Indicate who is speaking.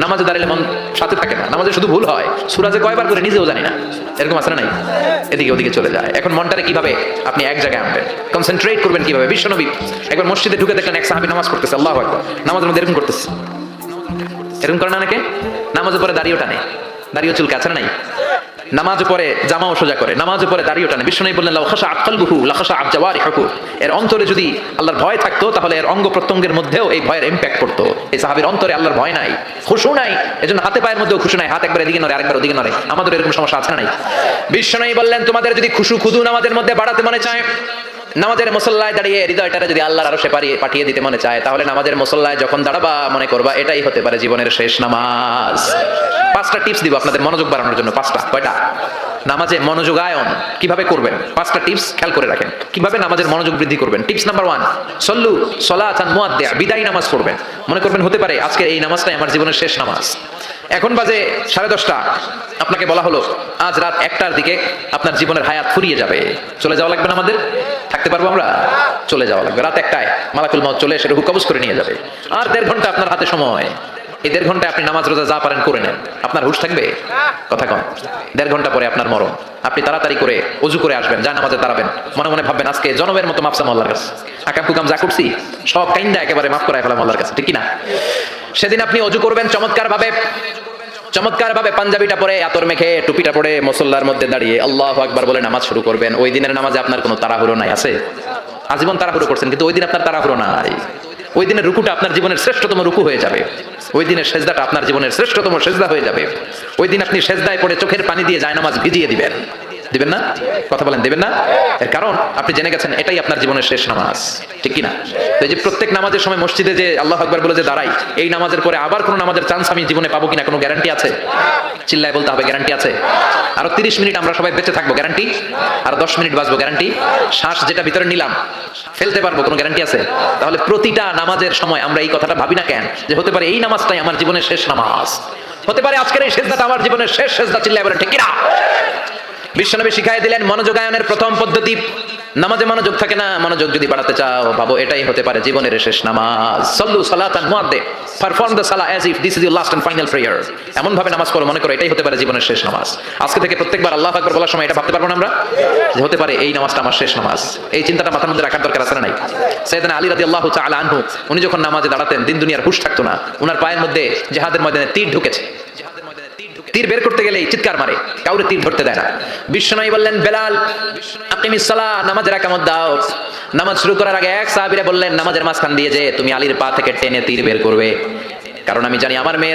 Speaker 1: নামাজে দাঁড়ালে মন সাথে থাকে না, নামাজে শুধু ভুল হয়, সূরা যে কয়বার করে নিজেও জানি না, এরকম আছে না নাই? এদিকে ওদিকে চলে যায়। এখন মনটারে কিভাবে আপনি এক জায়গায় আনবেন, কনসেন্ট্রেট করবেন কিভাবে? বিশ্বনবী একবার মসজিদে ঢুকে দেখলেন এক সাহাবী নামাজ পড়তেছে, আল্লাহু আকবার, নামাজের মধ্যে এরকম করতেছে, এরকম করে না অনেকে, নামাজের পরে দাড়িও টানে, দাড়িও চুলকে, আছে না নাই? নামাজ পরে জামাও সোজা করে, নামাজ পরে দাড়িও টানে। বিশ্বনবী বললেন লাউ খাশা আকালবুহু লাখাশা আবজাওয়ারিহু, এর অন্তরে যদি আল্লাহর ভয় থাকতো তাহলে এর অঙ্গ প্রত্যঙ্গের মধ্যেও এই ভয়ের ইমপ্যাক্ট পড়তো। এই সাহাবীর অন্তরে আল্লাহর ভয় নাই, খুশু নাই, এজন্য হাতে পায়ের মধ্যেও খুশু নাই, হাত একবার এদিকে নড়ে আরেকবার ওদিকে নড়ে। আমাদের এরকম সমস্যা আছে না নাই? বিশ্বনবী বললেন তোমাদের যদি খুশু খুদু নামাজের মধ্যে বাড়াতে মনে চায়, নামাজের মুসল্লায় দাঁড়িয়ে হৃদয়টারে যদি আল্লাহর আরশে পাঠিয়ে দিতে মনে চায়, তাহলে নামাজের মুসল্লায় যখন দাঁড়াবা মনে করবা এটাই হতে পারে জীবনের শেষ নামাজ। 5টা টিপস দিব আপনাদের মনোযোগ বাড়ানোর জন্য। 5টা। কয়টা? নামাজে মনোযোগায়ন কিভাবে করবেন 5টা টিপস খেয়াল করে রাখেন, কিভাবে নামাজের মনোযোগ বৃদ্ধি করবেন। টিপস নাম্বার 1, সল্লু সলাতান মুআদ্দিয়া, বিদায়ী নামাজ পড়বেন। মনে করবেন হতে পারে আজকের এই নামাজটাই আমার জীবনের শেষ নামাজ। এখন বাজে 10:30, আপনাকে বলা হলো আজ রাত 1টার দিকে আপনার জীবনের হায়াত ফুরিয়ে যাবে, চলে যাওয়া লাগবে না, আমাদের থাকতে পারবো আমরা, চলে যাওয়া লাগবে। রাত 1টায় মালাকুল মউত চলে এসে রূহ কবজ করে নিয়ে যাবে। আর 1.5 ঘন্টা আপনার হাতে সময়, এই 1.5 ঘন্টায় আপনি নামাজ রোজা যা পারেন করে নেন, আপনার হুঁশ থাকবে? কথা কম। 1.5 ঘন্টা পরে আপনার মরণ। আপনি তাড়াতাড়ি করে ওযু করে আসবেন, যা নামাজে দাঁড়াবেন, মনে মনে ভাববেন আজকে জনমের মতো মাফ চাম আল্লাহর কাছে, আকাম কুকাম যা করছি সব কাইন্দা একেবারে মাফ করায় ফেলাম আল্লাহর কাছে, ঠিক কি না? সেদিন আপনি ওযু করবেন চমৎকার ভাবে পাঞ্জাবিটা পরে, আতর মেখে, টুপিটা পরে, মুসল্লার মধ্যে দাঁড়িয়ে আল্লাহু আকবার বলে নামাজ শুরু করবেন। ওই দিনের নামাজে আপনার কোনো তাড়াহুড়ো নাই, আছে? আজীবন তাড়াহুড়ো করছেন, কিন্তু ওই দিন আপনার তাড়াহুড়ো নাই। ওই দিনের রুকুটা আপনার জীবনের শ্রেষ্ঠতম রুকু হয়ে যাবে, ওই দিনের সেজদাটা আপনার জীবনের শ্রেষ্ঠতম সেজদা হয়ে যাবে। ওই দিন আপনি সেজদায় পড়ে চোখের পানি দিয়ে জায়নামাজ ভিজিয়ে দিবেন না? কথা বলেন, দিবেন না? এর কারণ আপনি জেনে গেছেন এটাই আপনার জীবনের শেষ নামাজ, ঠিক কি না? তো এই যে প্রত্যেক নামাজের সময় মসজিদে যে আল্লাহু আকবার বলে যে দাঁড়াই, এই নামাজের পরে আবার কোন নামাজের চান্স আমি জীবনে পাবো কিনা কোনো গ্যারান্টি আছে? চিল্লায় বলতে হবে, গ্যারান্টি আছে? আরো 30 মিনিট আমরা সবাই বেঁচে থাকবো, গ্যারান্টি? আর 10 মিনিট বাঁচবো, গ্যারান্টি? শ্বাস যেটা ভিতরে নিলাম ফেলতে পারবো, কোনো গ্যারান্টি আছে? তাহলে প্রতিটা নামাজের সময় আমরা এই কথাটা ভাবি না কেন যে হতে পারে এই নামাজটাই আমার জীবনের শেষ নামাজ, হতে পারে আজকের এই সেজদাটা আমার জীবনের শেষ সেজদা। চিল্লায় বলেন ঠিক কি না? বিশ্বনবী শিখাই দিলেন মনোযোগায়নের প্রথম পদ্ধতি। নামাজে মনোযোগ থাকে না, মনোযোগ যদি বাড়াতে চাও ভাবো এটাই হতে পারে জীবনের শেষ নামাজ। সল্লু সালাতান মুআদ্দিয়া, পারফর্ম দ্য সালাহ as if this is your last and final prayer. এমন ভাবে নামাজ পড়ো মনে করো এটাই হতে পারে জীবনের শেষ নামাজ। আজকে থেকে প্রত্যেকবার আল্লাহু আকবার বলার সময় এটা ভাবতে পারবো না আমরা যে হতে পারে এই নামাজটা আমার শেষ নামাজ। এই চিন্তাটা মাথার মধ্যে রাখার দরকার আছে না নাই? সাইয়েদনা আলী রাদিয়াল্লাহু তাআলা আনহু, উনি যখন নামাজে দাঁড়াতেন দিন দুনিয়ার হুঁশ থাকতো না, উনার পায়ের মধ্যে জিহাদের ময়দানে তীর ঢুকেছে, তীর বের করতে গেলেই চিৎকার মারে, কাউরে তীর ধরতে দেয় না। বিশ্বনবী বললেন বেলাল আকিমিস সালাহ, নামাজের একামত দাও। নামাজ শুরু করার আগে এক সাহাবীরা বললেন নামাজের মাঝখান দিয়ে যে তুমি আলীর পা থেকে টেনে তীর বের করবে, কারণ আমি জানি আমার মেয়ের